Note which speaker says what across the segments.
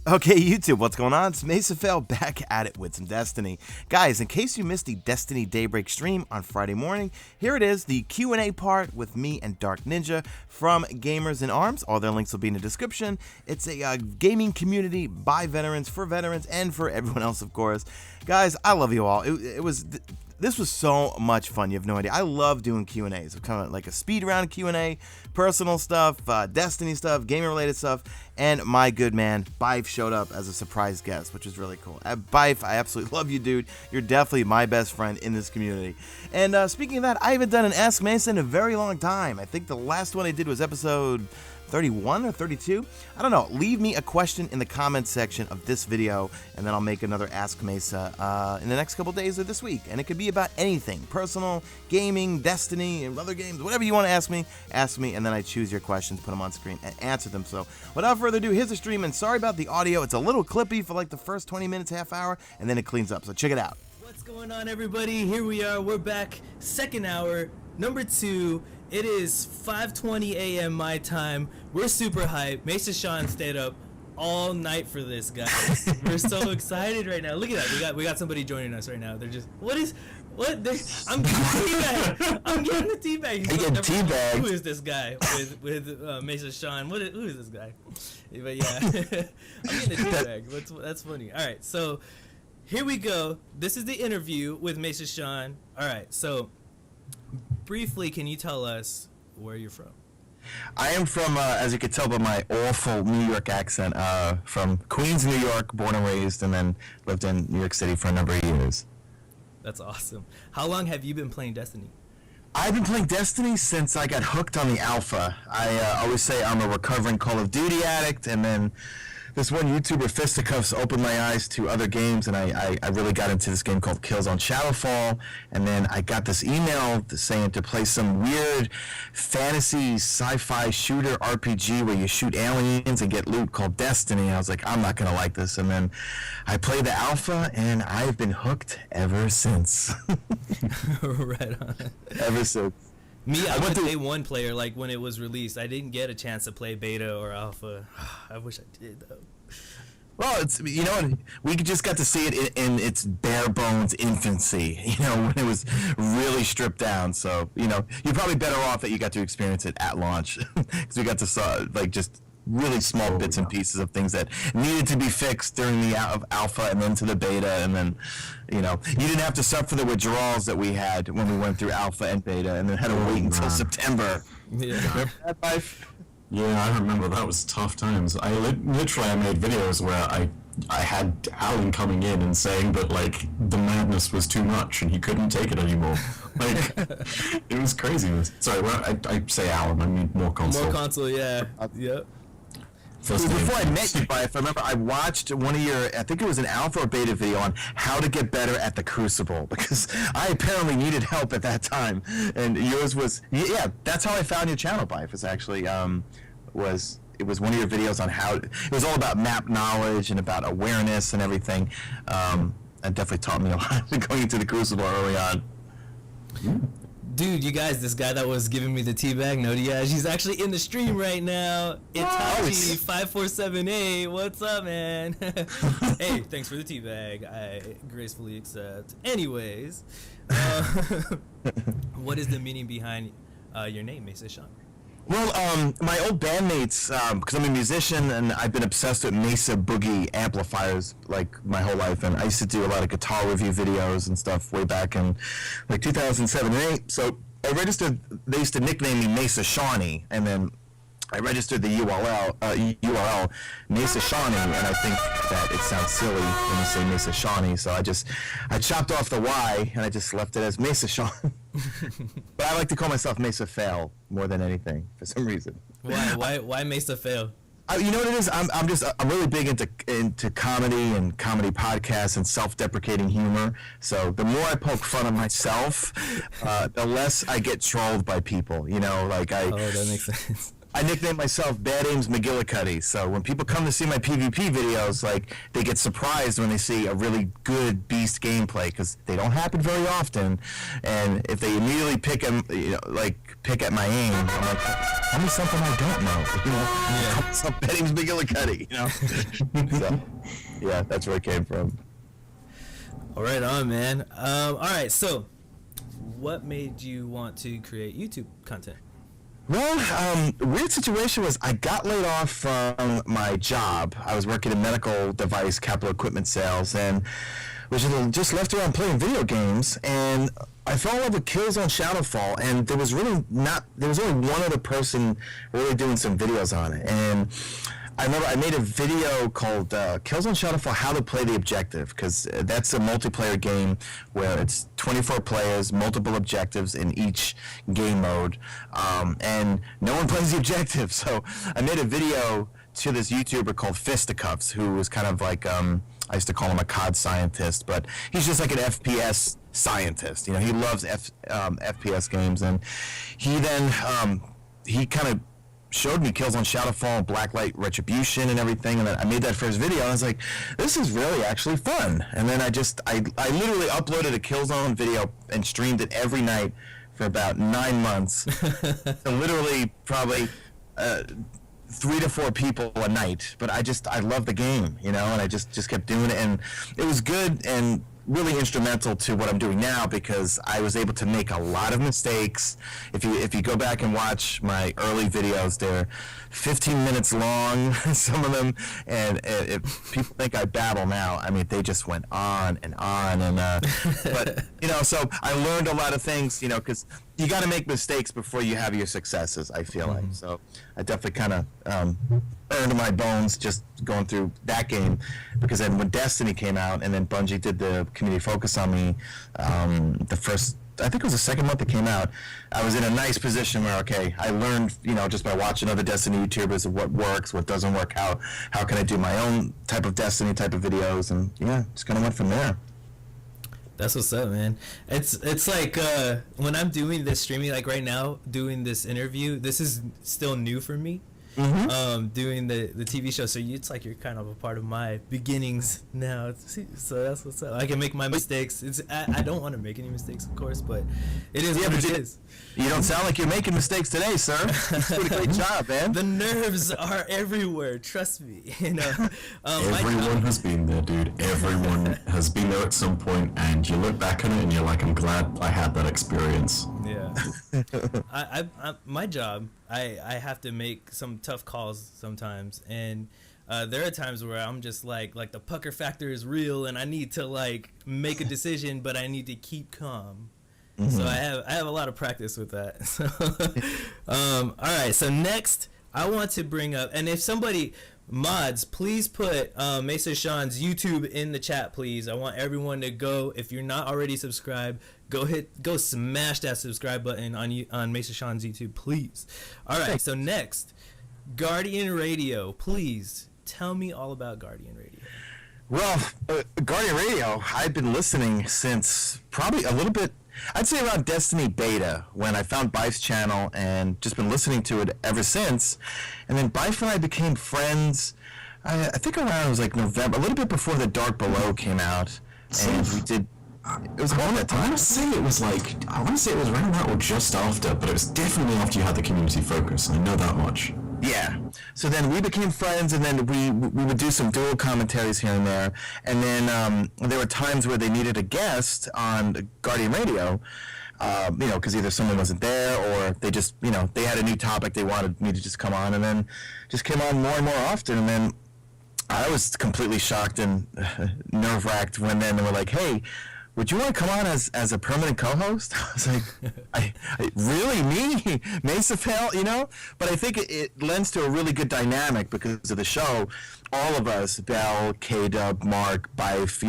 Speaker 1: Okay, YouTube, what's going on? It's MesaFail back at it with some Destiny. Guys, in case you missed the Destiny Daybreak stream on Friday morning, here it is, the Q&A part with me and Dark Ninja from GamerzInArms. All their links will be in the description. It's a gaming community by veterans, for veterans, and for everyone else, of course. Guys, I love you all. This was so much fun. You have no idea. I love doing Q&As. It's kind of like a speed round Q&A, personal stuff, Destiny stuff, gaming-related stuff, and my good man, Bife, showed up as a surprise guest, which is really cool. Bife, I absolutely love you, dude. You're definitely my best friend in this community. And speaking of that, I haven't done an Ask Mesa in a very long time. I think the last one I did was episode 31 or 32. I don't know. Leave me a question in the comments section of this video, and then I'll make another Ask Mesa in the next couple days or this week. And it could be about anything: personal, gaming, Destiny, and other games. Whatever you want to ask me, and then I choose your questions, put them on screen, and answer them. So without further ado, here's the stream. And sorry about the audio. It's a little clippy for like the first 20 minutes, half hour, and then it cleans up. So check it out.
Speaker 2: What's going on, everybody? Here we are. We're back. Second hour, number 2. It is 5:20 a.m. my time. We're super hyped. Mesa Sean stayed up all night for this, guys. We're so excited right now. Look at that. We got somebody joining us right now. They're just I'm getting the teabag.
Speaker 3: You get teabag.
Speaker 2: Who is this guy with Mesa Sean? Who is this guy? But yeah, I'm getting the teabag. That's funny. All right, so here we go. This is the interview with Mesa Sean. All right, so briefly, can you tell us where you're from?
Speaker 3: I am from, as you can tell by my awful New York accent, from Queens, New York, born and raised, and then lived in New York City for a number of years.
Speaker 2: That's awesome. How long have you been playing Destiny?
Speaker 3: I've been playing Destiny since I got hooked on the alpha. I always say I'm a recovering Call of Duty addict, and then this one YouTuber, Fisticuffs, opened my eyes to other games, and I really got into this game called Killzone Shadowfall, and then I got this email saying to play some weird fantasy sci-fi shooter RPG where you shoot aliens and get loot called Destiny. I was like, I'm not going to like this, and then I played the alpha, and I've been hooked ever since.
Speaker 2: Right on.
Speaker 3: Ever since.
Speaker 2: Me, I was a day one player, like when it was released. I didn't get a chance to play beta or alpha. I wish I did, though.
Speaker 3: Well, it's, you know, we just got to see it in its bare bones infancy, you know, when it was really stripped down. So, you know, you're probably better off that you got to experience it at launch, because we got to saw, like, just really small bits and pieces of things that needed to be fixed during the alpha and then to the beta, and then, you know, you didn't have to suffer for the withdrawals that we had when we went through alpha and beta, and then had to wait until September.
Speaker 2: Yeah.
Speaker 3: Remember that, Life?
Speaker 4: Yeah, I remember that was tough times. I literally made videos where I had Alan coming in and saying that, like, the madness was too much and he couldn't take it anymore. Like, it was crazy. Sorry, well, I say Alan, I mean more console.
Speaker 2: More console, yeah. Yep.
Speaker 3: Before I met you, if I remember, I watched one of your, I think it was an alpha or beta video on how to get better at the Crucible, because I apparently needed help at that time, and yours was, yeah, that's how I found your channel, Bife, is actually, it was one of your videos on how, it was all about map knowledge and about awareness and everything. It definitely taught me a lot going into the Crucible early on.
Speaker 2: Dude, you guys, this guy that was giving me the teabag, no, yeah, she's actually in the stream right now. Itachi 5478, what's up, man? Hey, thanks for the teabag. I gracefully accept. Anyways, what is the meaning behind your name, Mesa Sean?
Speaker 3: Well, my old bandmates, because I'm a musician and I've been obsessed with Mesa Boogie amplifiers like my whole life, and I used to do a lot of guitar review videos and stuff way back in like 2007 and 8. So I registered, they used to nickname me Mesa Shawnee, and then I registered the URL Mesa Shawnee, and I think that it sounds silly when you say Mesa Shawnee, so I chopped off the Y and I just left it as Mesa Sean. But I like to call myself MesaFail more than anything for some reason.
Speaker 2: Why MesaFail?
Speaker 3: You know what it is? I'm really big into comedy and comedy podcasts and self-deprecating humor. So the more I poke fun at myself, the less I get trolled by people. You know, like
Speaker 2: Oh, that makes sense.
Speaker 3: I nicknamed myself Bad Ames McGillicuddy. So when people come to see my PvP videos, like, they get surprised when they see a really good beast gameplay, because they don't happen very often. And if they immediately pick at my aim, I'm like, tell me something I don't know. Yeah. So Bad Ames McGillicuddy. So, yeah, that's where it came from.
Speaker 2: All right, on, man. All right, so what made you want to create YouTube content?
Speaker 3: Well, weird situation was I got laid off from my job. I was working in medical device capital equipment sales, and was just left around playing video games, and I fell in love with Killzone Shadowfall, and there was only one other person really doing some videos on it, and I remember I made a video called Killzone Shadowfall How to Play the Objective, because that's a multiplayer game where it's 24 players, multiple objectives in each game mode, and no one plays the objective. So I made a video to this YouTuber called Fisticuffs, who was kind of like, I used to call him a COD scientist, but he's just like an FPS scientist. He loves FPS games, and he then, he kind of showed me Killzone Shadowfall, Blacklight Retribution, and everything, and then I made that first video, and I was like, this is really actually fun. And then I literally uploaded a Killzone video and streamed it every night for about 9 months. So literally probably 3 to 4 people a night, but I love the game, and I just kept doing it, and it was good and really instrumental to what I'm doing now, because I was able to make a lot of mistakes. If you go back and watch my early videos, they're 15 minutes long, some of them, and if people think I babble now, I mean, they just went on and on, and but so I learned a lot of things, because you got to make mistakes before you have your successes, I feel like. So I definitely kind of earned my bones just going through that game, because then when Destiny came out and then Bungie did the community focus on me, the first, I think it was the second month it came out, I was in a nice position where, okay, I learned, just by watching other Destiny YouTubers of what works, what doesn't work, how can I do my own type of Destiny type of videos, and yeah, just kind of went from there.
Speaker 2: That's what's up, man. It's like when I'm doing this streaming, like right now, doing this interview, this is still new for me. Doing the TV show, so it's like you're kind of a part of my beginnings now. So that's what's up. I can make my mistakes. I don't want to make any mistakes, of course, but it is what it is.
Speaker 3: You don't sound like you're making mistakes today, sir. You did a great job, man.
Speaker 2: The nerves are everywhere. Trust me.
Speaker 4: Everyone has been there, dude. Everyone has been there at some point, and you look back on it, and you're like, I'm glad I had that experience.
Speaker 2: Yeah. My job, I have to make some tough calls sometimes, and there are times where I'm just like the pucker factor is real, and I need to like make a decision, but I need to keep calm. So I have a lot of practice with that. So, all right. So next, I want to bring up, and if somebody mods, please put Mesa Sean's YouTube in the chat, please. I want everyone to go. If you're not already subscribed, go smash that subscribe button on Mesa Sean's YouTube, please. All right. So next, Guardian Radio. Please tell me all about Guardian Radio.
Speaker 3: Well, Guardian Radio, I've been listening since probably a little bit, I'd say around Destiny Beta, when I found Bife's channel and just been listening to it ever since. And then Bife and I became friends, I think around, it was like November, a little bit before The Dark Below came out. And we did, it was around that time.
Speaker 4: I want to say it was around that or just after, but it was definitely after you had the community focus. I know that much.
Speaker 3: Yeah. So then we became friends, and then we would do some dual commentaries here and there. And then there were times where they needed a guest on Guardian Radio, because either someone wasn't there or they just, they had a new topic they wanted me to just come on, and then just came on more and more often. And then I was completely shocked and nerve-wracked when then they were like, hey, would you want to come on as a permanent co-host? I was like, I really, me? MesaFail, But I think it lends to a really good dynamic because of the show. All of us, Bell, K-Dub, Mark, Bife,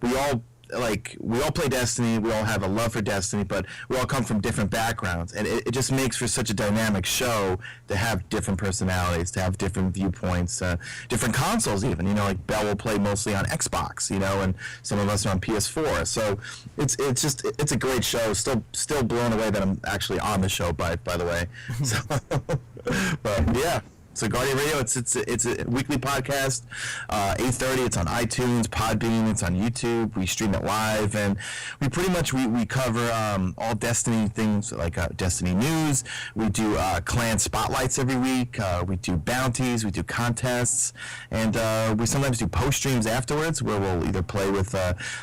Speaker 3: we all like we all play Destiny, we all have a love for Destiny, but we all come from different backgrounds, and it just makes for such a dynamic show to have different personalities, to have different viewpoints, different consoles even. You know, like Bell will play mostly on Xbox, you know, and some of us are on PS4. So it's a great show. Still blown away that I'm actually on the show, by the way. So, but yeah. So Guardian Radio, it's a weekly podcast, 8:30. It's on iTunes, Podbean. It's on YouTube. We stream it live, and we pretty much we cover all Destiny things, like Destiny news. We do clan spotlights every week. We do bounties. We do contests, and we sometimes do post streams afterwards, where we'll either play with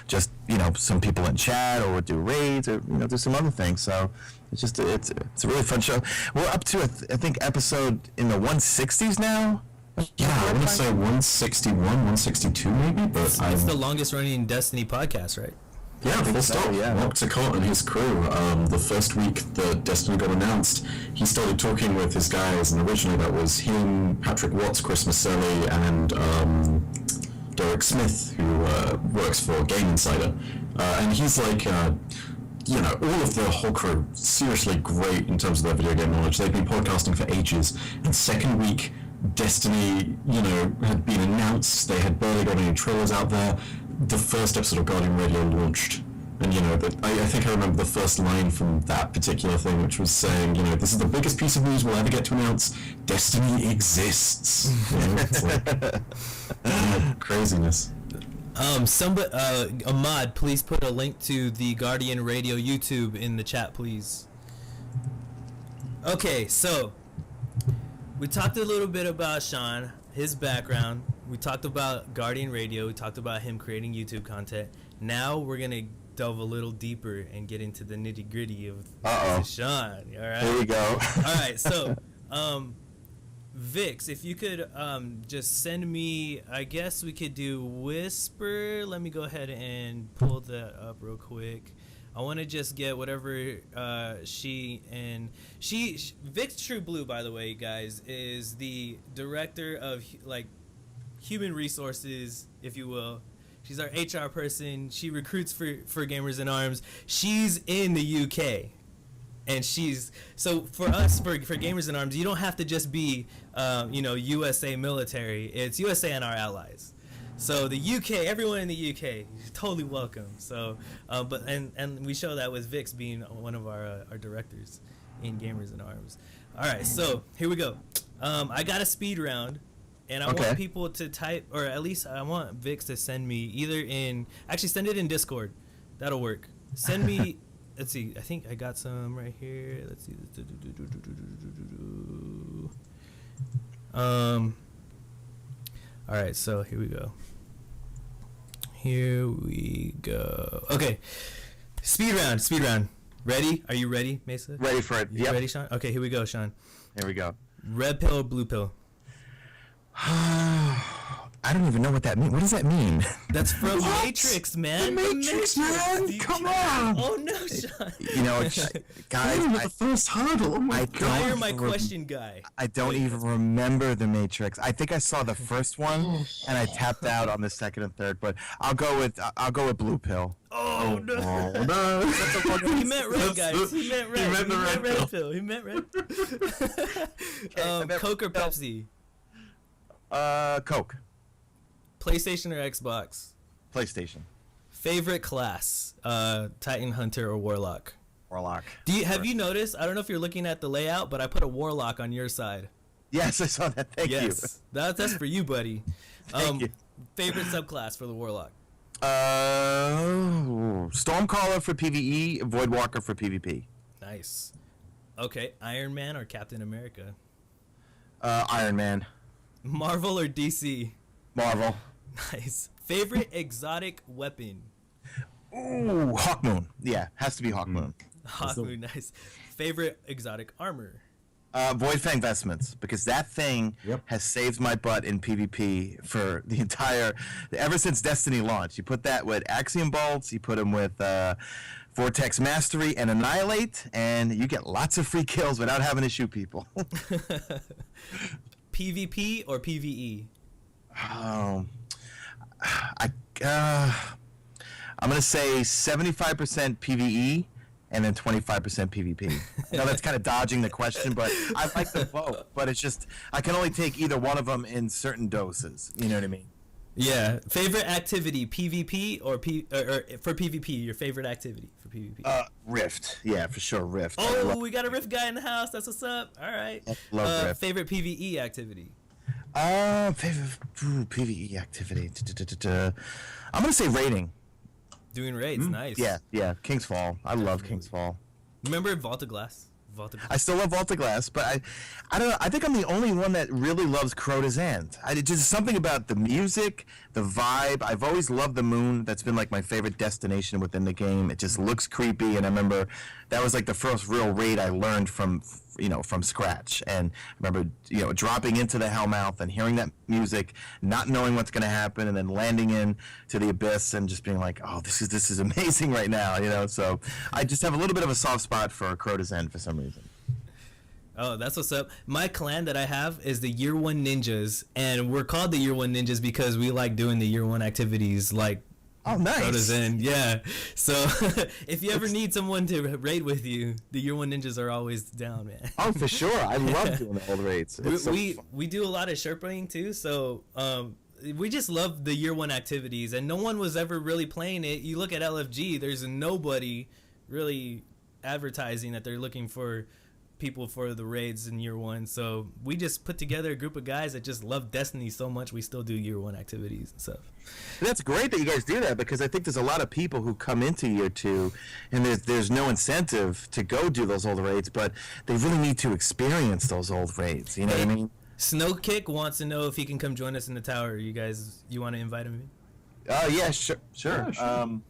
Speaker 3: just some people in chat, or we'll do raids, or do some other things. So. It's just it's a really fun show. We're up to I think episode in the 160s now.
Speaker 4: Yeah, I want to say 161, 162 maybe, but
Speaker 2: it's the longest running Destiny podcast, right?
Speaker 4: Yeah, full stop.
Speaker 3: Yeah.
Speaker 4: Mark Ticot and his crew. The first week that Destiny got announced, he started talking with his guys, and originally that was him, Patrick Watts, Chris Maselli, and Derek Smith, who works for Game Insider. And he's like... all of the whole crew, seriously great in terms of their video game knowledge. They've been podcasting for ages. And second week, Destiny, had been announced. They had barely got any trailers out there. The first episode of Guardian Radio launched. And, I think I remember the first line from that particular thing, which was saying, this is the biggest piece of news we'll ever get to announce. Destiny exists. It's like, craziness.
Speaker 2: Ahmad, please put a link to the Guardian Radio YouTube in the chat, please. Okay, so we talked a little bit about Sean, his background. We talked about Guardian Radio. We talked about him creating YouTube content. Now we're gonna delve a little deeper and get into the nitty gritty of Sean. All right.
Speaker 3: Here we go.
Speaker 2: All right. So, Vix, if you could just send me, I guess we could do Whisper. Let me go ahead and pull that up real quick. I want to just get whatever Vix True Blue, by the way, guys, is the director of human resources, if you will. She's our HR person. She recruits for GamerzInArms. She's in the UK. And so for us, for GamerzInArms, you don't have to just be, USA military. It's USA and our allies. So the UK, everyone in the UK, you're totally welcome. So, and we show that with Vix being one of our directors in GamerzInArms. All right, so here we go. I got a speed round, and I want people to type, or at least I want Vix to send me send it in Discord. That'll work. Send me. Let's see. I think I got some right here. Let's see. All right. So here we go. Okay. Speed round. Ready? Are you ready, Mesa?
Speaker 3: Ready for it.
Speaker 2: You ready, Sean? Okay. Here we go, Sean.
Speaker 3: Here we go.
Speaker 2: Red pill or blue pill?
Speaker 3: I don't even know what that means. What does that mean?
Speaker 2: That's from Matrix, man.
Speaker 3: The Matrix, man. Come on.
Speaker 2: Oh no, Sean.
Speaker 3: Guys,
Speaker 4: the first hurdle. Oh my
Speaker 2: God. You're my question guy.
Speaker 3: I don't even remember the Matrix. I think I saw the first one and I tapped out on the second and third. But I'll go with blue pill.
Speaker 2: Oh no!
Speaker 3: Oh, no.
Speaker 2: He meant red, guys. He meant red. He meant red pill. He meant red. Coke or Pepsi?
Speaker 3: Coke.
Speaker 2: PlayStation or Xbox?
Speaker 3: PlayStation.
Speaker 2: Favorite class? Titan, Hunter, or Warlock?
Speaker 3: Warlock.
Speaker 2: Have you noticed? I don't know if you're looking at the layout, but I put a Warlock on your side.
Speaker 3: Yes, I saw that. Thank you.
Speaker 2: That's for you, buddy.
Speaker 3: Thank you.
Speaker 2: Favorite subclass for the Warlock?
Speaker 3: Stormcaller for PvE, Voidwalker for PvP.
Speaker 2: Nice. Okay, Iron Man or Captain America?
Speaker 3: Iron Man.
Speaker 2: Marvel or DC?
Speaker 3: Marvel.
Speaker 2: Nice. Favorite exotic weapon?
Speaker 3: Ooh, Hawkmoon. Yeah, has to be Hawkmoon.
Speaker 2: Hawkmoon, nice. Favorite exotic armor?
Speaker 3: Void Fang Vestments, because that thing has saved my butt in PvP for the ever since Destiny launched. You put that with Axiom Bolts, you put them with Vortex Mastery and Annihilate, and you get lots of free kills without having to shoot people.
Speaker 2: PvP or PvE?
Speaker 3: I'm gonna say 75% PVE and then 25% PvP. I know that's kind of dodging the question, but I like them both. But it's just I can only take either one of them in certain doses. You know what I mean?
Speaker 2: Yeah. Favorite activity, PvP or for PvP? Your favorite activity for PvP?
Speaker 3: Rift. Yeah, for sure, Rift.
Speaker 2: Oh, we got a Rift guy in the house. That's what's up. All right.
Speaker 3: Love Rift.
Speaker 2: Favorite PvE activity?
Speaker 3: Favorite PvE activity. I'm gonna say raiding.
Speaker 2: Doing raids, nice.
Speaker 3: Yeah, King's Fall. I love King's Fall.
Speaker 2: Remember Vault of Glass?
Speaker 3: I still love Vault of Glass, but I don't know. I think I'm the only one that really loves Crota's End. Just something about the music, the vibe. I've always loved the moon. That's been like my favorite destination within the game. It just looks creepy, and I remember that was like the first real raid I learned from scratch. And I remember dropping into the Hellmouth and hearing that music, not knowing what's going to happen, and then landing in to the abyss and just being like, oh, this is amazing right now. So I just have a little bit of a soft spot for Crota's End for some reason.
Speaker 2: Oh, that's what's up. My clan that I have is the Year 1 Ninjas, and we're called the Year 1 Ninjas because we like doing the Year 1 activities like
Speaker 3: oh, nice.
Speaker 2: Crota's End. Yeah. So if you ever need someone to raid with you, the Year 1 Ninjas are always down, man.
Speaker 3: Oh, for sure. I love doing the old raids.
Speaker 2: We do a lot of Sherpaing too, so we just love the Year 1 activities, and no one was ever really playing it. You look at LFG, there's nobody really advertising that they're looking for people for the raids in Year 1, so we just put together a group of guys that just love Destiny so much we still do Year 1 activities and stuff.
Speaker 3: That's great that you guys do that, because I think there's a lot of people who come into Year 2 and there's no incentive to go do those old raids, but they really need to experience those old raids, you know what I mean?
Speaker 2: Snowkick wants to know if he can come join us in the tower. You want to invite him in?
Speaker 3: Yeah, sure.
Speaker 4: Yeah, sure.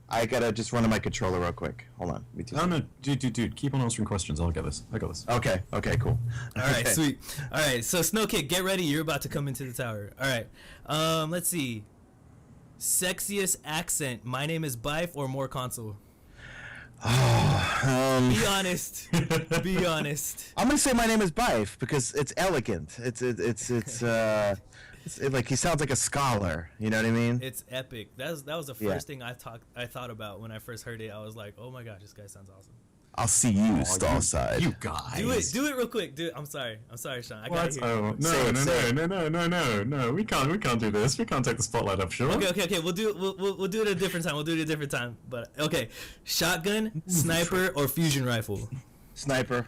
Speaker 3: I gotta just run to my controller real quick. Hold on.
Speaker 4: No, dude, keep on answering questions. I got this.
Speaker 3: Okay, cool.
Speaker 2: All right, sweet. All right, so Snowkick, get ready. You're about to come into the tower. All right. Let's see. Sexiest accent. My name is Bife or more console. Be honest. Be honest.
Speaker 3: I'm gonna say my name is Bife because it's elegant. It's like he sounds like a scholar. You know what I mean?
Speaker 2: It's epic. That was the first thing I thought about when I first heard it. I was like, oh my gosh, this guy sounds awesome.
Speaker 3: I'll see you, stall side.
Speaker 4: You guys.
Speaker 2: Do it real quick. Do it. I'm sorry, Sean. I got
Speaker 4: no. We can't do this. We can't take the spotlight off, sure.
Speaker 2: Okay. We'll do it at a different time. But okay, shotgun, sniper, or fusion rifle.
Speaker 3: Sniper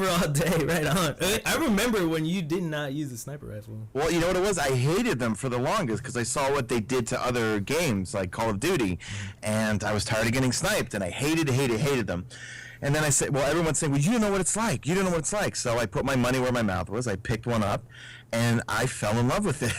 Speaker 2: all day, right on. I remember when you did not use the sniper rifle.
Speaker 3: Well, you know what it was? I hated them for the longest because I saw what they did to other games like Call of Duty, and I was tired of getting sniped, and I hated them. And then I said, well, everyone's saying, well, you don't know what it's like. So I put my money where my mouth was. I picked one up, and I fell in love with it.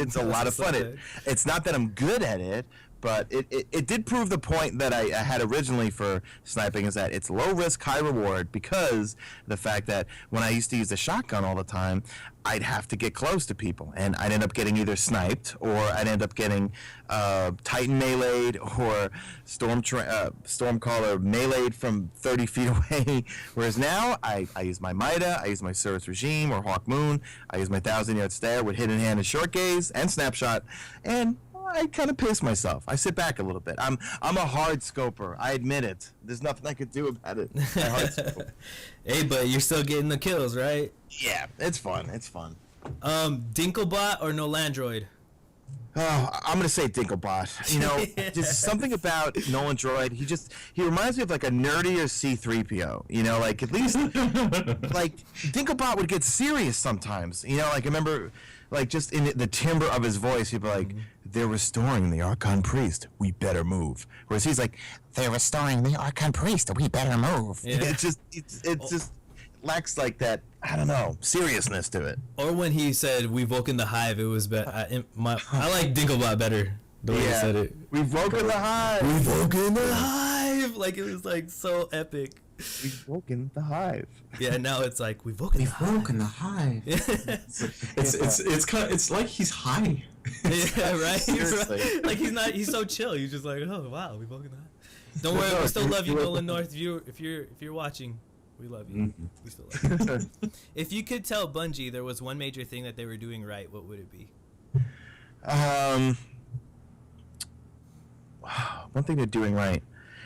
Speaker 3: It's a lot of fun. It's not that I'm good at it, but it did prove the point that I had originally for sniping, is that it's low risk, high reward, because the fact that when I used to use the shotgun all the time, I'd have to get close to people, and I'd end up getting either sniped, or I'd end up getting Titan meleeed, or Stormcaller meleeed from 30 feet away. Whereas now, I use my Mida, I use my Service Regime or Hawk Moon, I use my 1,000-yard stare with Hidden Hand and Short Gaze and Snapshot, and I kind of pace myself. I sit back a little bit. I'm a hard scoper. I admit it. There's nothing I could do about it. I hard scope.
Speaker 2: Hey, but you're still getting the kills, right?
Speaker 3: Yeah, it's fun.
Speaker 2: Dinklebot or no Landroid?
Speaker 3: Oh, I'm gonna say Dinklebot. You know, just something about Nolan Droid. He reminds me of like a nerdier C-3PO. You know, like at least like Dinklebot would get serious sometimes. You know, like I remember, like just in the timbre of his voice, he'd be like, "They're restoring the Archon Priest. We better move." Whereas he's like, "They're restoring the Archon Priest. We better move." Yeah. It's just lacks like that, I don't know, seriousness to it.
Speaker 2: Or when he said, "We've woken the hive," it was better. I like Dinklebot better, the way he said it.
Speaker 3: We've woken the hive.
Speaker 2: We've woken the hive. Like, it was like so epic.
Speaker 3: We've woken the hive.
Speaker 2: Yeah, now it's like, we've woken the hive.
Speaker 4: It's like he's high.
Speaker 2: Yeah, right?
Speaker 3: Seriously.
Speaker 2: Like he's so chill. He's just like, oh wow, we've woken the hive. Don't worry, we still love you, Nolan North. If you're watching, we love you. Mm-hmm. We still love you. If you could tell Bungie there was one major thing that they were doing right, what would it be?
Speaker 3: one thing they're doing right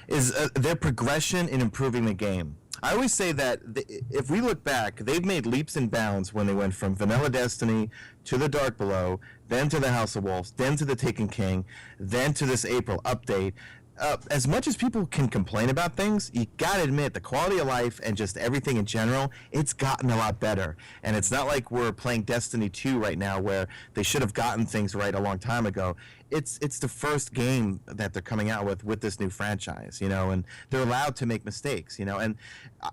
Speaker 3: is their progression in improving the game. I always say that if we look back, they've made leaps and bounds when they went from vanilla Destiny to the Dark Below, then to the House of Wolves, then to the Taken King, then to this April update. As much as people can complain about things, you gotta admit the quality of life and just everything in general, it's gotten a lot better. And it's not like we're playing Destiny 2 right now where they should have gotten things right a long time ago. It's the first game that they're coming out with this new franchise, you know, and they're allowed to make mistakes, you know. And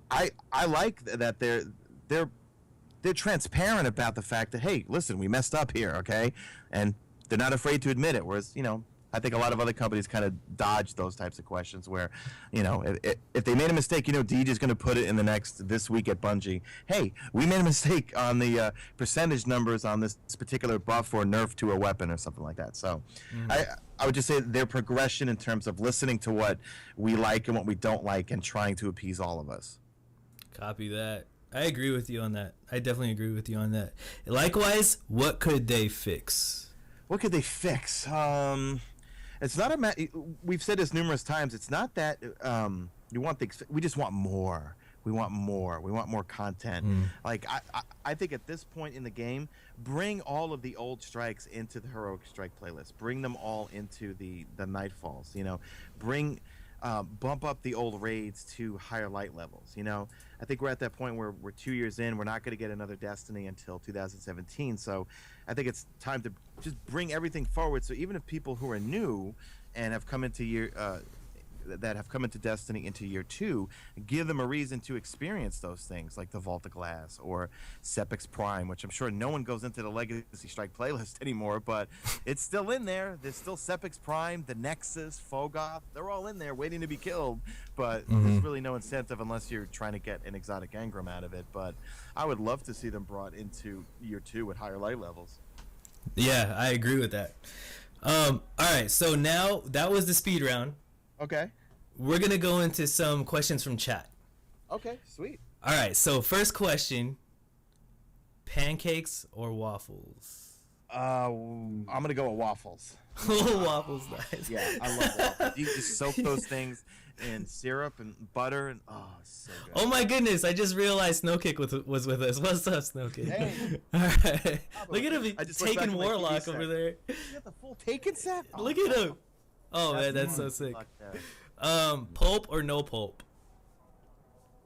Speaker 3: I like that they're transparent about the fact that, hey, listen, we messed up here, okay? And they're not afraid to admit it, whereas, you know, I think a lot of other companies kind of dodge those types of questions where, you know, if they made a mistake, you know, Deej is going to put it in this week at Bungie. Hey, we made a mistake on the percentage numbers on this particular buff or nerf to a weapon or something like that. So I would just say their progression in terms of listening to what we like and what we don't like and trying to appease all of us.
Speaker 2: Copy that. I agree with you on that. I definitely agree with you on that. Likewise, what could they fix?
Speaker 3: What could they fix? It's not we've said this numerous times. It's not that you want things. We just want more. We want more. We want more content. Like I think at this point in the game, bring all of the old strikes into the heroic strike playlist. Bring them all into the Nightfalls. You know, bump up the old raids to higher light levels. You know, I think we're at that point where we're 2 years in. We're not going to get another Destiny until 2017. So I think it's time to just bring everything forward. So even if people who are new and have come into that have come into Destiny into year 2, give them a reason to experience those things like the Vault of Glass or Sepix Prime, which I'm sure no one goes into the Legacy Strike playlist anymore, but it's still in there. There's still Sepix Prime, the Nexus, Fogoth. They're all in there waiting to be killed, but there's really no incentive unless you're trying to get an exotic engram out of it. But I would love to see them brought into year 2 at higher light levels.
Speaker 2: Yeah, I agree with that. All right, so now that was the speed round.
Speaker 3: Okay.
Speaker 2: We're going to go into some questions from chat.
Speaker 3: Okay, sweet.
Speaker 2: All right, so first question, pancakes or waffles?
Speaker 3: I'm going to go with waffles.
Speaker 2: Waffles, nice.
Speaker 3: Yeah, I love waffles. You just soak those things in syrup and butter, and so good.
Speaker 2: Oh my goodness, I just realized Snowkick was with us. What's up, Snowkick?
Speaker 3: Hey.
Speaker 2: All right. Look at him,
Speaker 3: I just
Speaker 2: taking Warlock over there.
Speaker 3: You got the full Taken set?
Speaker 2: Look at him. Oh, man, that's so sick. Pulp or no pulp?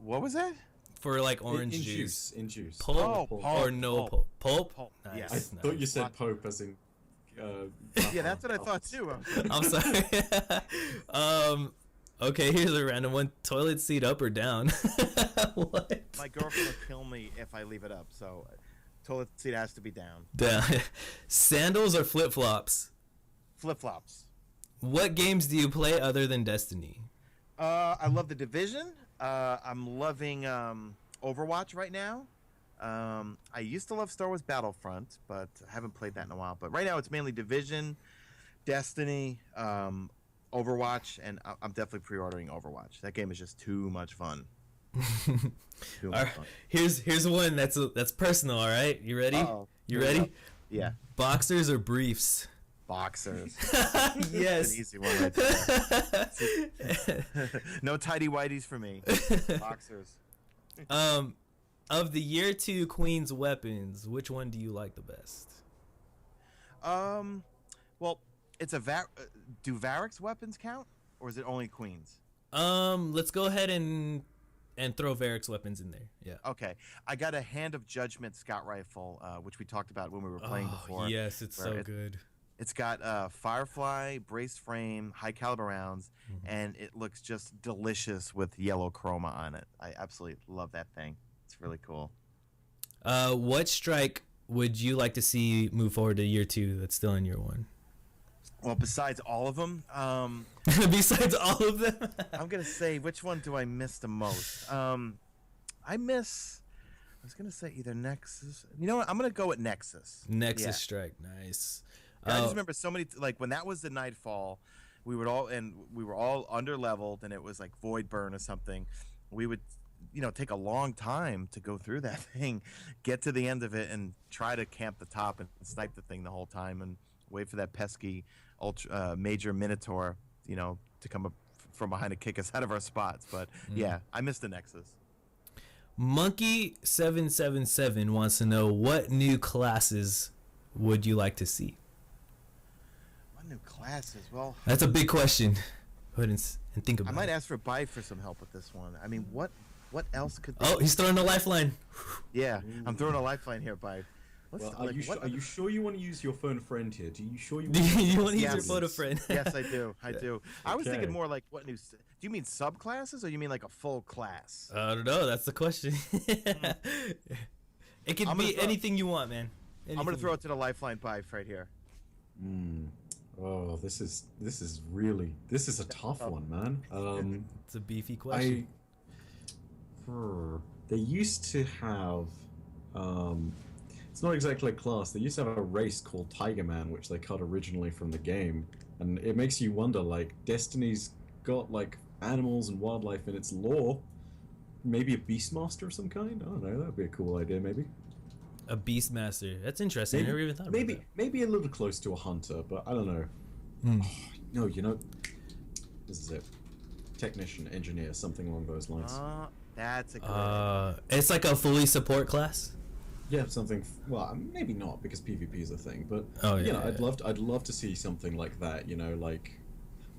Speaker 3: What was that?
Speaker 2: For like orange juice.
Speaker 4: In juice.
Speaker 2: Pulp or no pulp? Pulp? Nice.
Speaker 3: Yes.
Speaker 4: I thought you said Pope as in...
Speaker 3: Yeah, that's what I thought too.
Speaker 2: I'm sorry. Okay, here's a random one. Toilet seat up or down? What?
Speaker 3: My girlfriend will kill me if I leave it up, so toilet seat has to be down.
Speaker 2: Down. Sandals or flip-flops?
Speaker 3: Flip-flops.
Speaker 2: What games do you play other than Destiny?
Speaker 3: I love The Division. I'm loving Overwatch right now. I used to love Star Wars Battlefront, but I haven't played that in a while. But right now it's mainly Division, Destiny, Overwatch, and I'm definitely pre-ordering Overwatch. That game is just too much fun. Too much fun.
Speaker 2: Here's one that's personal. All right, you ready?
Speaker 3: Uh-oh.
Speaker 2: You ready?
Speaker 3: Yeah.
Speaker 2: Boxers or briefs?
Speaker 3: Boxers.
Speaker 2: Yes.
Speaker 3: An easy one right there. No tidy whities for me. Boxers.
Speaker 2: Of the year 2 Queen's weapons, which one do you like the best?
Speaker 3: Well, it's a do Varric's weapons count, or is it only Queen's?
Speaker 2: Let's go ahead and throw Varric's weapons in there. Yeah.
Speaker 3: Okay, I got a Hand of Judgment scout rifle, which we talked about when we were playing before.
Speaker 2: Yes, it's so good.
Speaker 3: It's got Firefly, braced frame, high caliber rounds, and it looks just delicious with yellow chroma on it. I absolutely love that thing. It's really cool.
Speaker 2: What strike would you like to see move forward to year 2 that's still in year 1?
Speaker 3: Well, besides all of them,
Speaker 2: besides all of them,
Speaker 3: I'm gonna say, which one do I miss the most? I was gonna say either Nexus. You know what? I'm gonna go with Nexus.
Speaker 2: Nexus strike, nice.
Speaker 3: I just remember so many, like when that was the Nightfall, we were all under leveled, and it was like Void Burn or something. We would, take a long time to go through that thing, get to the end of it, and try to camp the top and snipe the thing the whole time, and wait for that pesky ultra major Minotaur,
Speaker 1: to come up from behind to kick us out of our spots. But yeah, I missed the Nexus.
Speaker 2: Monkey777 wants to know, what new classes would you like to see?
Speaker 1: What new classes? Well,
Speaker 2: That's a big question. Go ahead and think about
Speaker 1: I
Speaker 2: it.
Speaker 1: might ask for Bai for some help with this one. I mean, what else could?
Speaker 2: Oh, he's throwing a lifeline.
Speaker 1: Yeah, I'm throwing a lifeline here, Bai.
Speaker 5: Well, are you sure you want to use your phone friend here? Do you sure you
Speaker 2: Do
Speaker 5: want to
Speaker 2: you want to use
Speaker 1: Yes.
Speaker 2: your photo friend?
Speaker 1: Yes, I do. I do. I was
Speaker 5: Okay.
Speaker 1: thinking more like what new? Do you mean subclasses or you mean like a full class?
Speaker 2: I don't know. That's the question. It can
Speaker 1: I'm gonna
Speaker 2: be
Speaker 1: throw-
Speaker 2: anything you want, man.
Speaker 1: I'm gonna throw it to the lifeline Bai right here.
Speaker 5: Oh, this is a tough one, man.
Speaker 2: It's a beefy question.
Speaker 5: They used to have, it's not exactly a class. They used to have a race called Tiger Man, which they cut originally from the game, and it makes you wonder, like, Destiny's got like animals and wildlife in its lore. Maybe a Beastmaster of some kind. I don't know. That'd be a cool idea, maybe.
Speaker 2: A Beastmaster. That's interesting. I never even thought about that.
Speaker 5: Maybe a little close to a hunter, but I don't know. Oh, no, you know, this is it. Technician, engineer, something along those lines.
Speaker 1: That's a good.
Speaker 2: It's like a fully support class.
Speaker 5: Yeah, something. Well, maybe not because PvP is a thing, but
Speaker 2: Oh,
Speaker 5: you
Speaker 2: yeah,
Speaker 5: know,
Speaker 2: yeah.
Speaker 5: I'd love to see something like that. You know, like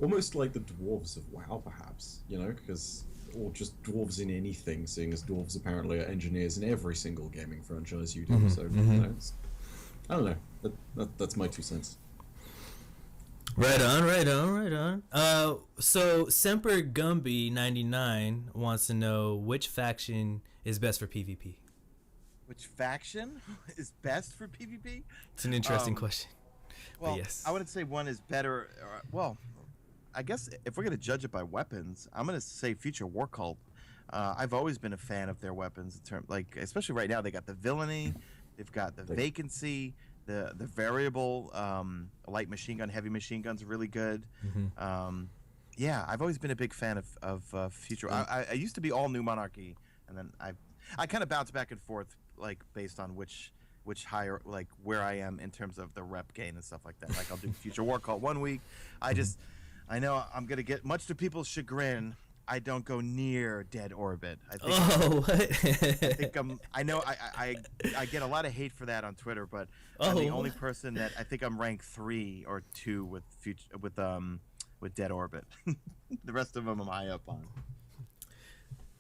Speaker 5: almost like the dwarves of WoW, perhaps. You know, because or just dwarves in anything, seeing as dwarves apparently are engineers in every single gaming franchise you do. So you know, I don't know. That's my 2 cents.
Speaker 2: Right on. So Semper Gumby 99 wants to know, which faction is best for PvP?
Speaker 1: Which faction is best for PvP?
Speaker 2: It's an interesting question.
Speaker 1: Well,
Speaker 2: yes.
Speaker 1: I wouldn't say one is better. Well, I guess if we're gonna judge it by weapons, I'm gonna say Future War Cult. I've always been a fan of their weapons, especially right now. They got the villainy, they've got the vacancy, the variable light machine gun, heavy machine guns are really good. Yeah, I've always been a big fan of Future. I used to be all New Monarchy, and then I kind of bounce back and forth, like based on which higher, like where I am in terms of the rep gain and stuff like that. Like I'll do Future War Cult one week. I know I'm gonna get, much to people's chagrin, I don't go near Dead Orbit. I think I know I get a lot of hate for that on Twitter, but I'm the only person that I think I'm ranked 3 or 2 with Dead Orbit. The rest of them I'm high up on.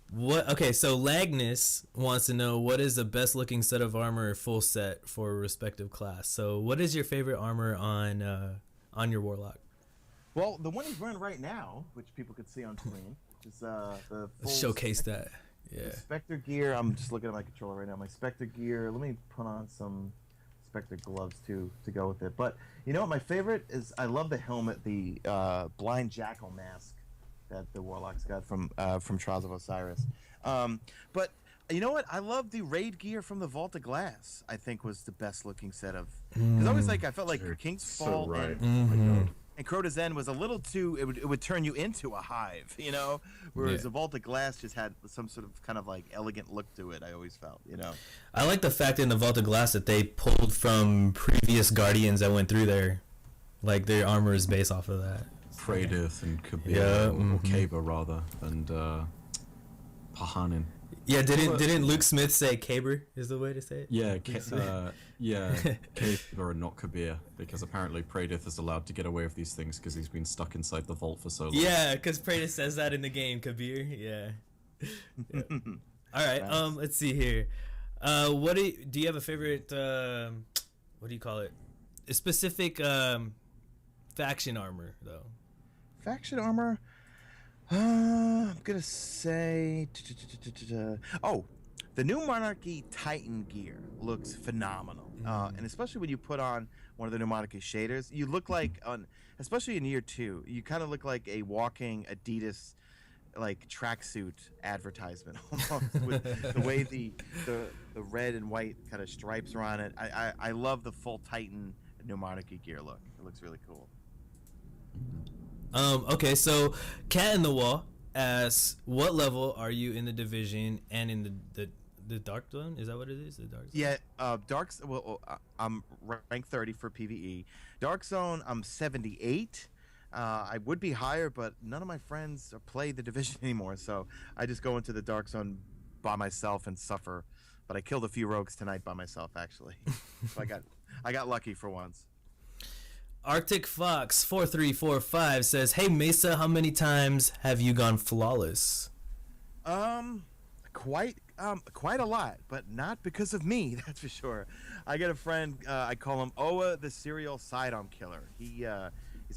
Speaker 2: What? Okay, so Lagnus wants to know, what is the best looking set of armor full set for a respective class. So what is your favorite armor on your Warlock?
Speaker 1: Well, the one he's wearing right now, which people could see on screen, is the full
Speaker 2: Showcase that. Yeah.
Speaker 1: Spectre gear. I'm just looking at my controller right now. My Spectre gear. Let me put on some Spectre gloves too to go with it. But you know what? My favorite is, I love the helmet, the blind jackal mask that the Warlock's got from Trials of Osiris. But you know what? I love the raid gear from the Vault of Glass. I think was the best looking set of. Because always I felt like King's Fall
Speaker 5: So right.
Speaker 1: and Crota's End was a little too. It would turn you into a hive, you know. Whereas the Vault of Glass just had some sort of kind of like elegant look to it. I always felt, you know.
Speaker 2: I like the fact in the Vault of Glass that they pulled from previous Guardians that went through there. Like their armor is based off of that.
Speaker 5: Praedyth and Kabir,
Speaker 2: Yeah,
Speaker 5: or Kaba rather, and Pahanin.
Speaker 2: Yeah, didn't Luke Smith say Caber is the way to say it?
Speaker 5: Yeah, Kaba and not Kabir, because apparently Praedyth is allowed to get away with these things because he's been stuck inside the vault for so long.
Speaker 2: Yeah, because Praedyth says that in the game, Kabir. Yeah. All right. Let's see here. What do you have a favorite? What do you call it? A specific faction armor though.
Speaker 1: Faction armor. I'm gonna say. Oh, the new Monarchy Titan gear looks phenomenal, and especially when you put on one of the new Monarchy shaders, you look like especially in year 2, you kind of look like a walking Adidas like tracksuit advertisement almost, with the way the red and white kind of stripes are on it. I love the full Titan new Monarchy gear look. It looks really cool.
Speaker 2: Okay, so Cat in the Wall asks, what level are you in the division and in the Dark Zone? Is that what it is? The Dark Zone?
Speaker 1: Yeah, I'm rank 30 for PvE. Dark Zone, I'm 78. I would be higher, but none of my friends play the division anymore, so I just go into the dark zone by myself and suffer. But I killed a few rogues tonight by myself, actually. So I got lucky for once.
Speaker 2: Arctic Fox 4345 says, "Hey Mesa, how many times have you gone flawless?"
Speaker 1: Quite a lot, but not because of me, that's for sure. I got a friend, I call him Oa the serial sidearm killer. He's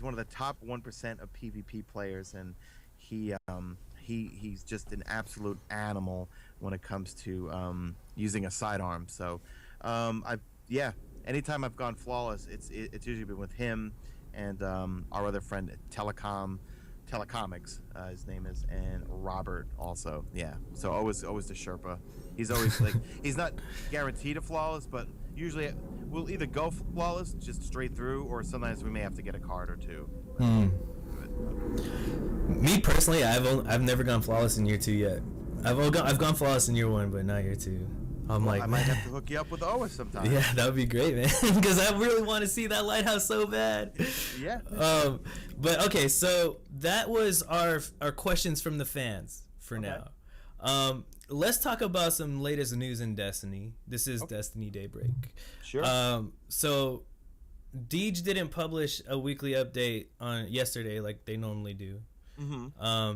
Speaker 1: one of the top 1% of PvP players, and he's just an absolute animal when it comes to using a sidearm. So anytime I've gone flawless, it's usually been with him and our other friend Telecomics, his name is, and Robert also. Yeah, so always the Sherpa. He's always like, he's not guaranteed a flawless, but usually we'll either go flawless just straight through, or sometimes we may have to get a card or two.
Speaker 2: Me personally, I've never gone flawless in year 2 yet. I've gone flawless in year 1, but not year 2. I might
Speaker 1: have to hook you up with Oa sometime.
Speaker 2: Yeah, that would be great, man. Because I really want to see that lighthouse so bad.
Speaker 1: Yeah.
Speaker 2: But okay, so that was our questions from the fans for now. Let's talk about some latest news in Destiny. This is Destiny Daybreak.
Speaker 1: Sure.
Speaker 2: So Deej didn't publish a weekly update on yesterday like they normally do.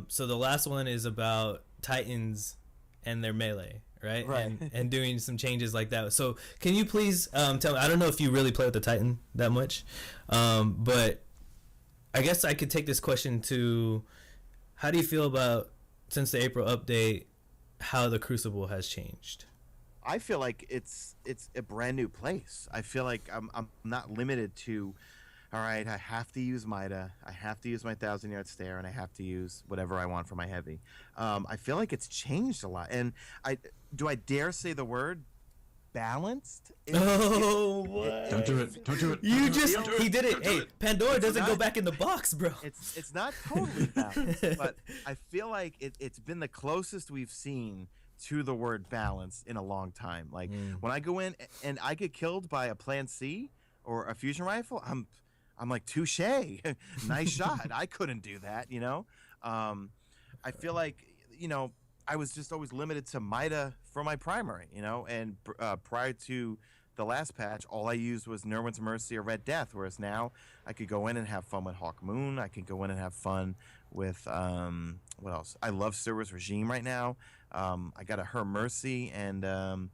Speaker 2: So the last one is about Titans and their melee. Right. And doing some changes like that. So can you please tell me, I don't know if you really play with the Titan that much, but I guess I could take this question to, how do you feel about, since the April update, how the Crucible has changed?
Speaker 1: I feel like it's a brand new place. I feel like I'm not limited to, all right, I have to use Mida, I have to use my 1,000-yard stare, and I have to use whatever I want for my heavy. I feel like it's changed a lot, and do I dare say the word balanced?
Speaker 2: What?
Speaker 4: Don't do it. Don't do it.
Speaker 2: He did it. Hey, Pandora doesn't go back in the box, bro.
Speaker 1: It's not totally balanced, but I feel like it's been the closest we've seen to the word balance in a long time. Like when I go in and I get killed by a Plan C or a fusion rifle, I'm like, touche, nice shot. I couldn't do that, you know. I feel like, you know, I was just always limited to Mida for my primary, you know, and prior to the last patch, all I used was Nerwin's Mercy or Red Death, whereas now I could go in and have fun with Hawk Moon. I could go in and have fun with, what else? I love Silver's Regime right now. I got a Her Mercy, and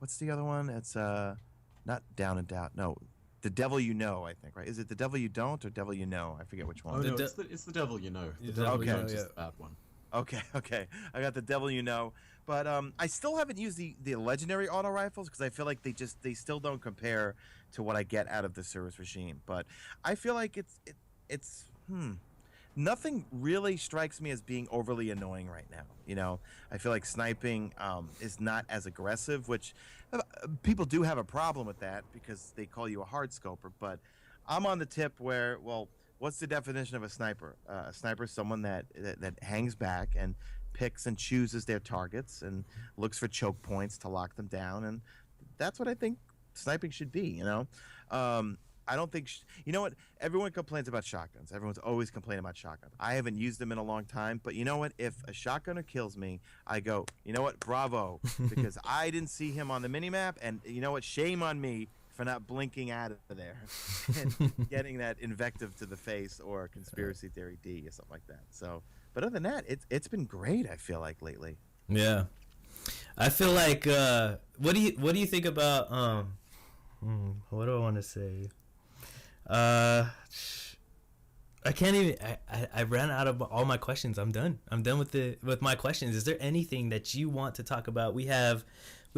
Speaker 1: what's the other one? It's not Down and Doubt. No, The Devil You Know, I think, right? Is it The Devil You Don't or Devil You Know? I forget which one.
Speaker 5: Oh, no, it's the Devil You Know. The
Speaker 2: Devil
Speaker 5: Devil
Speaker 2: You
Speaker 5: You
Speaker 2: Know,
Speaker 5: Know is
Speaker 2: yeah.
Speaker 5: the bad one.
Speaker 1: Okay. I got The Devil You Know. But I still haven't used the legendary auto rifles because I feel like they still don't compare to what I get out of the Service Regime. But I feel like it's nothing really strikes me as being overly annoying right now. You know, I feel like sniping is not as aggressive, which people do have a problem with that because they call you a hard scoper. But I'm on the tip where, well, what's the definition of a sniper? A sniper is someone that hangs back and picks and chooses their targets and looks for choke points to lock them down, and that's what I think sniping should be. You know, I don't think you know what, everyone complains about shotguns. Everyone's always complaining about shotguns. I haven't used them in a long time, but you know what, if a shotgunner kills me, I go, you know what, bravo, because I didn't see him on the minimap, and you know what, shame on me for not blinking out of there and getting that invective to the face or conspiracy theory D or something like that. So, but other than that, it's been great, I feel like, lately. Yeah.
Speaker 2: I feel like what do you think about what do I want to say? I can't even I ran out of all my questions. I'm done with my questions. Is there anything that you want to talk about? We have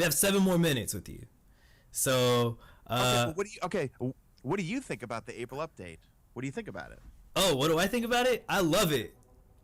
Speaker 2: 7 more minutes with you. So
Speaker 1: what do you think about the April update? What do you think about it?
Speaker 2: Oh, what do I think about it? I love it.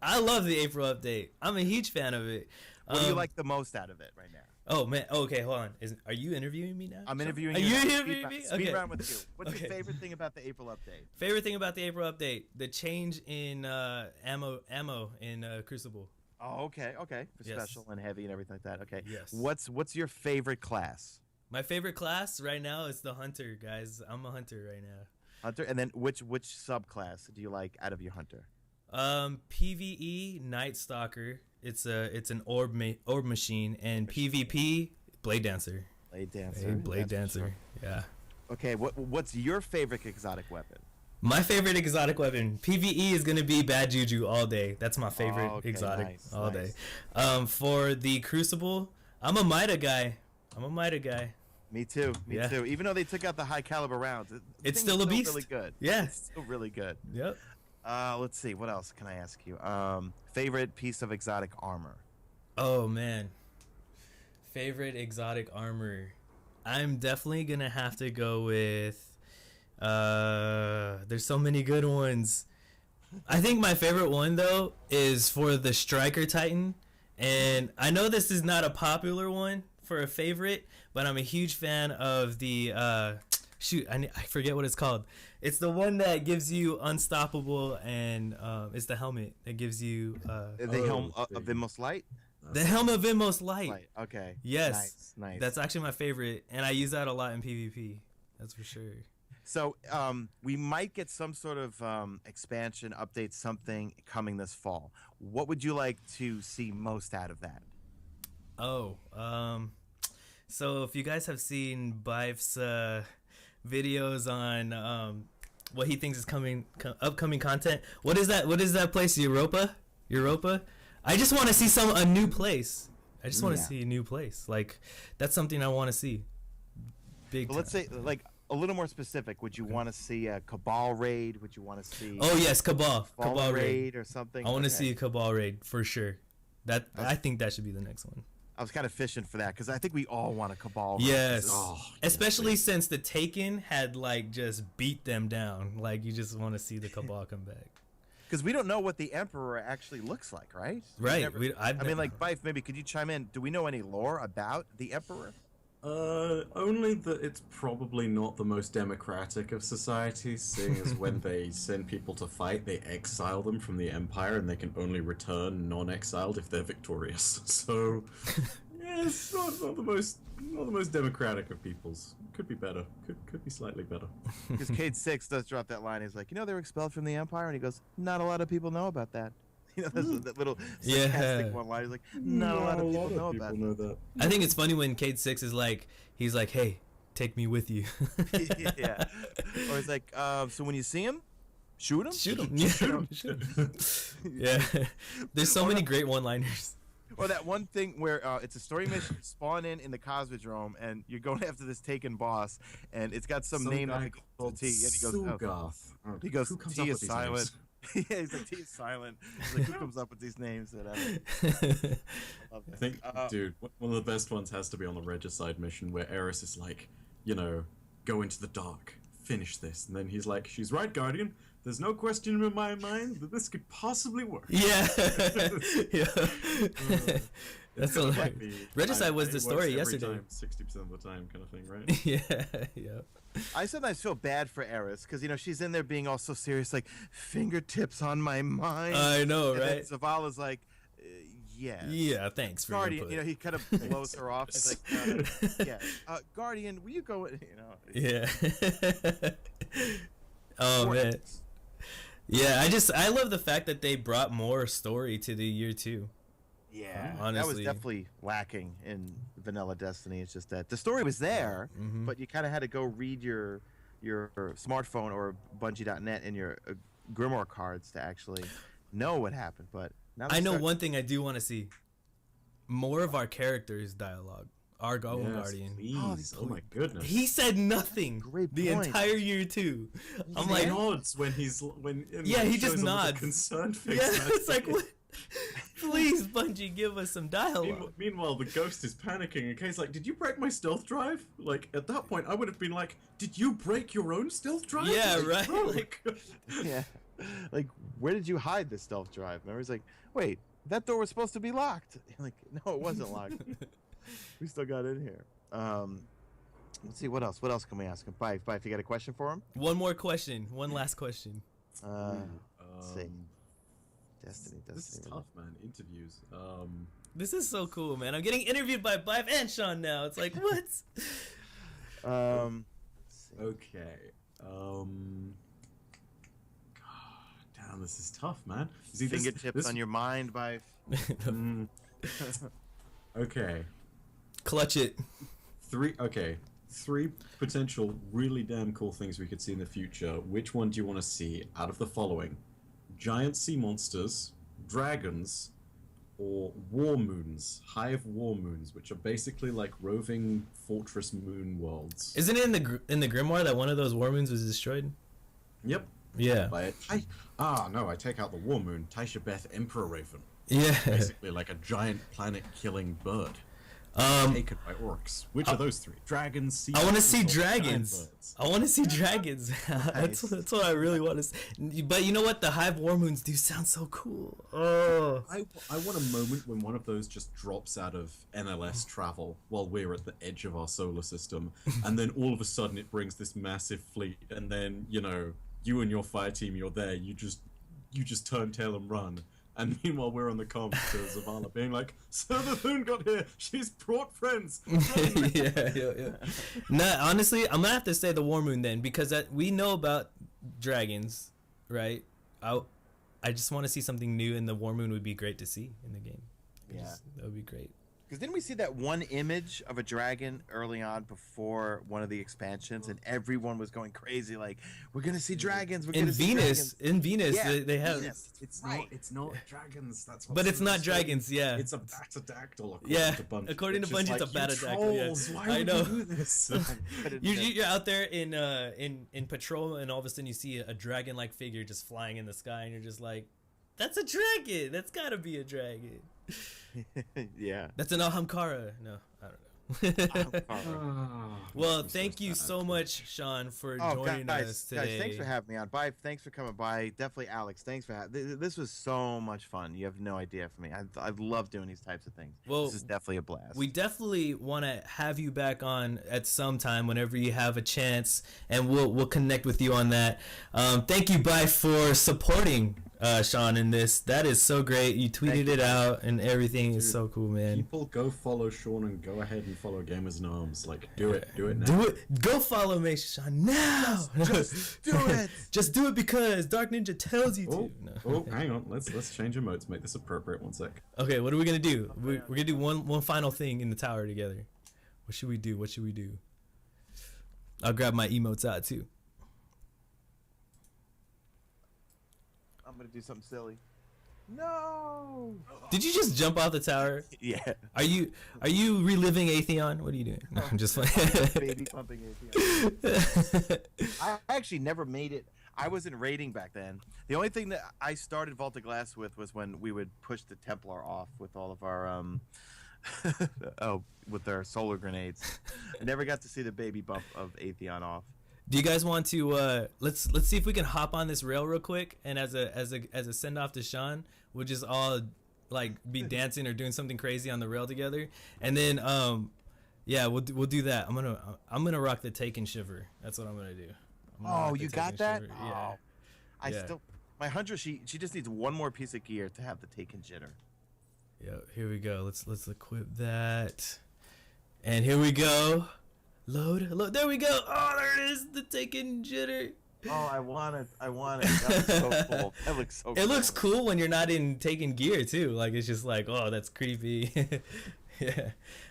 Speaker 2: I love the April update. I'm a huge fan of it.
Speaker 1: What do you like the most out of it right now?
Speaker 2: Oh man. Okay, hold on. Are you interviewing me now?
Speaker 1: I'm interviewing you.
Speaker 2: Are you interviewing me?
Speaker 1: Speed
Speaker 2: Okay.
Speaker 1: round with you. What's your favorite thing about the April update?
Speaker 2: Favorite thing about the April update: the change in ammo in Crucible.
Speaker 1: Oh, okay. For
Speaker 2: Yes.
Speaker 1: special and heavy and everything like that. Okay.
Speaker 2: Yes.
Speaker 1: What's your favorite class?
Speaker 2: My favorite class right now is the hunter, guys. I'm a hunter right now.
Speaker 1: Hunter, and then which subclass do you like out of your hunter?
Speaker 2: PvE Night Stalker. It's an orb machine, and PvP Blade Dancer.
Speaker 1: Blade Dancer.
Speaker 2: Hey, Blade Dancer. Yeah.
Speaker 1: Okay, what's your favorite exotic weapon?
Speaker 2: My favorite exotic weapon, PvE, is gonna be Bad Juju all day. That's my favorite exotic all day. For the Crucible, I'm a Mida guy.
Speaker 1: Me too. Me too. Even though they took out the high caliber rounds,
Speaker 2: it's still a beast.
Speaker 1: Really good.
Speaker 2: Yeah,
Speaker 1: it's still really good.
Speaker 2: Yep.
Speaker 1: Let's see. What else can I ask you? Favorite piece of exotic armor?
Speaker 2: Oh man, favorite exotic armor. I'm definitely gonna have to go with. There's so many good ones. I think my favorite one though is for the Striker Titan, and I know this is not a popular one for a favorite, but I'm a huge fan of the shoot. I forget what it's called. It's the one that gives you unstoppable, and it's the helmet that gives you
Speaker 1: the helm of Vimos Light.
Speaker 2: The helm of Vimos Light.
Speaker 1: Okay.
Speaker 2: Yes.
Speaker 1: Nice.
Speaker 2: That's actually my favorite, and I use that a lot in PvP. That's for sure.
Speaker 1: So we might get some sort of expansion, update, something coming this fall. What would you like to see most out of that?
Speaker 2: Oh, so if you guys have seen Bife's videos on what he thinks is upcoming content, what is that place? Europa? I just want to see a new place. I just want to see a new place. Like, that's something I want to see. Big.
Speaker 1: But let's say, like, a little more specific. Would you want to see a Cabal raid? Would you want to see?
Speaker 2: Oh yes, Cabal
Speaker 1: raid or something.
Speaker 2: I want to see a Cabal raid for sure. I think that should be the next one.
Speaker 1: I was kind of fishing for that because I think we all want a Cabal raid.
Speaker 2: Yes, especially since the Taken had like just beat them down. Like, you just want to see the Cabal come back.
Speaker 1: Because we don't know what the Emperor actually looks like, right?
Speaker 2: Right.
Speaker 1: I mean, like, Bife, maybe could you chime in? Do we know any lore about the Emperor?
Speaker 5: Only that it's probably not the most democratic of societies, seeing as when they send people to fight, they exile them from the Empire, and they can only return non-exiled if they're victorious. So, yeah, it's not the most democratic of peoples. Could be better. Could be slightly better.
Speaker 1: Because Cade 6 does drop that line. He's like, they were expelled from the Empire, and he goes, not a lot of people know about that. That's that little sarcastic one line. He's like, not a lot of people know about that.
Speaker 2: I think it's funny when Cade 6 is like, he's like, hey, take me with you.
Speaker 1: Yeah. Or he's like, so when you see him, shoot him.
Speaker 2: Shoot him. Yeah. There's so many great one-liners.
Speaker 1: Or that one thing where it's a story mission, spawn in the Cosmodrome, and you're going after this Taken boss, and it's got some name that
Speaker 5: called
Speaker 1: T, and he goes,
Speaker 5: Sugoth.
Speaker 1: He goes, T is silent. Yeah, he's like, T is silent. He's like, who comes up with these names? Whatever.
Speaker 5: I think, dude, one of the best ones has to be on the Regicide mission where Eris is like, go into the dark, finish this. And then he's like, she's right, Guardian. There's no question in my mind that this could possibly work.
Speaker 2: Yeah. That's like Regicide was the story yesterday.
Speaker 5: 60% of the time kind of thing, right?
Speaker 2: Yeah.
Speaker 1: I sometimes feel bad for Eris because she's in there being all so serious, like fingertips on my mind.
Speaker 2: I know,
Speaker 1: and
Speaker 2: right?
Speaker 1: Then Zavala's like, yeah.
Speaker 2: Yeah, thanks for
Speaker 1: Guardian.
Speaker 2: your input.
Speaker 1: He kind of blows her off. He's like, yeah, Guardian, will you go?
Speaker 2: Yeah. Oh man. Yeah, I love the fact that they brought more story to the year 2.
Speaker 1: Yeah,
Speaker 2: honestly.
Speaker 1: That was definitely lacking in vanilla Destiny. It's just that the story was there, but you kind of had to go read your smartphone or Bungie.net and your Grimoire cards to actually know what happened. But now
Speaker 2: I know one thing I do want to see: more of our characters' dialogue. Our Guardian.
Speaker 5: Please. Oh my goodness.
Speaker 2: He said nothing the entire year 2. I'm like,
Speaker 5: nods when he
Speaker 2: just nods.
Speaker 5: Concerned face.
Speaker 2: Yeah, it's like, what? Please, Bungie, give us some dialogue.
Speaker 5: Meanwhile, the ghost is panicking, and Kay's like, did you break my stealth drive? Like, at that point, I would have been like, did you break your own stealth drive?
Speaker 2: Yeah, right.
Speaker 5: Like,
Speaker 1: yeah. Like, where did you hide the stealth drive? Remember, he's like, wait, that door was supposed to be locked. Like, no, it wasn't locked. We still got in here. Let's see, what else? What else can we ask him? Bife, you got a question for him?
Speaker 2: One more question. One last question.
Speaker 1: Let's see. Destiny.
Speaker 5: This is tough, man. Interviews.
Speaker 2: This is so cool, man. I'm getting interviewed by Bife and Sean now. It's like, what?
Speaker 5: Okay. God damn, this is tough, man. You see,
Speaker 1: Fingertips on your mind by.
Speaker 5: Okay.
Speaker 2: Clutch it.
Speaker 5: Three potential really damn cool things we could see in the future. Which one do you want to see out of the following? Giant sea monsters, dragons, or war moons, hive war moons, which are basically like roving fortress moon worlds.
Speaker 2: Isn't it in the Grimoire that one of those war moons was destroyed?
Speaker 5: Yep.
Speaker 2: Yeah.
Speaker 5: I take out the war moon, Taisha Beth Emperor Raven.
Speaker 2: Yeah.
Speaker 5: Basically like a giant planet-killing bird. Taken by orcs. Which are those three? Dragons, sea
Speaker 2: I want to see
Speaker 5: monsters, or
Speaker 2: dragons.
Speaker 5: giant birds?
Speaker 2: I want to see dragons. That's what I really want to see. But you know what? The hive war moons do sound so cool. Oh.
Speaker 5: I want a moment when one of those just drops out of NLS travel while we're at the edge of our solar system, and then all of a sudden it brings this massive fleet, and then, you know, you and your fire team, you're there, you just turn tail and run. And meanwhile, we're on the comms to Zavala being like, "So the Thune got here. She's brought friends."
Speaker 2: yeah. No, honestly, I'm gonna have to say the War Moon then, because we know about dragons, right? I just want to see something new, and the War Moon would be great to see in the game. That would be great.
Speaker 1: Because didn't we see that one image of a dragon early on before one of the expansions, and everyone was going crazy like, "We're gonna see dragons." We're gonna see dragons.
Speaker 2: In Venus,
Speaker 1: Yeah,
Speaker 2: they have.
Speaker 1: Venus.
Speaker 5: It's not dragons. That's what.
Speaker 2: But it's not dragons. Yeah.
Speaker 5: It's a batadactyl.
Speaker 2: According to Bungie, it's a batadactyl. Yeah.
Speaker 5: Why would you do this?
Speaker 2: You're out there in patrol, and all of a sudden you see a dragon-like figure just flying in the sky, and you're just like, "That's a dragon. That's gotta be a dragon."
Speaker 1: Yeah.
Speaker 2: That's an Ahamkara. No, I don't know. Well, thank you so much, Sean, for joining us today.
Speaker 1: Guys, thanks for having me on. Bye. Thanks for coming by. Definitely, Alex. Thanks for having. This was so much fun. You have no idea for me. I love doing these types of things.
Speaker 2: Well,
Speaker 1: this is definitely a blast.
Speaker 2: We definitely want to have you back on at some time whenever you have a chance, and we'll connect with you on that. Thank you, Bye, for supporting Sean in this. That is so great. You tweeted it out and everything is so cool, man.
Speaker 5: People go follow Sean and go ahead and follow GamerzInArms. Like, do it now.
Speaker 2: Do it. Go follow Mesa Sean now.
Speaker 1: Just do it.
Speaker 2: Just do it because Dark Ninja tells you to.
Speaker 5: Oh, hang on. Let's change emotes. Make this appropriate. 1 sec.
Speaker 2: Okay, what are we gonna do? We're gonna do one final thing in the tower together. What should we do? I'll grab my emotes out too.
Speaker 1: I'm gonna do something silly. No.
Speaker 2: Did you just jump off the tower?
Speaker 1: Yeah.
Speaker 2: Are you reliving Atheon? What are you doing? No, I'm just playing.
Speaker 1: Baby pumping Atheon. I actually never made it. I wasn't raiding back then. The only thing that I started Vault of Glass with was when we would push the Templar off with all of our with our solar grenades. I never got to see the baby bump of Atheon off.
Speaker 2: Do you guys want to let's see if we can hop on this rail real quick, and as a send off to Sean, we'll just all like be dancing or doing something crazy on the rail together, and then yeah, we'll do that. I'm gonna rock the Taken Shiver. That's what I'm gonna do.
Speaker 1: Oh, you got that?
Speaker 2: Shiver.
Speaker 1: Oh,
Speaker 2: Yeah.
Speaker 1: My hunter, she just needs one more piece of gear to have the Taken Jitter.
Speaker 2: Yeah, here we go. Let's equip that, and here we go. Load. There we go. Oh, there it is. The Taken Jitter.
Speaker 1: Oh, I want it. That looks so cool. That looks so cool.
Speaker 2: It looks cool when you're not in taking gear too. Like it's just like, oh, that's creepy. Yeah.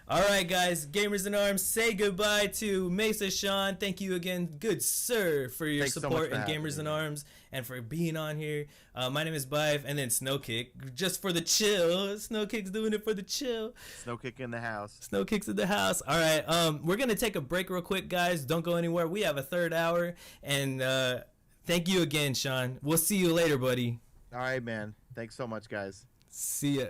Speaker 2: All right, guys. GamerzInArms, say goodbye to Mesa Sean. Thank you again, good sir, for your
Speaker 1: Thanks so
Speaker 2: support
Speaker 1: much for
Speaker 2: in
Speaker 1: having me.
Speaker 2: GamerzInArms and for being on here. My name is Bive, and then Snowkick, just for the chill. Snowkick's doing it for the chill.
Speaker 1: Snowkick in the house.
Speaker 2: Snowkick's in the house. All right. We're gonna take a break real quick, guys. Don't go anywhere. We have a third hour, and thank you again, Sean. We'll see you later, buddy.
Speaker 1: All right, man. Thanks so much, guys.
Speaker 2: See ya.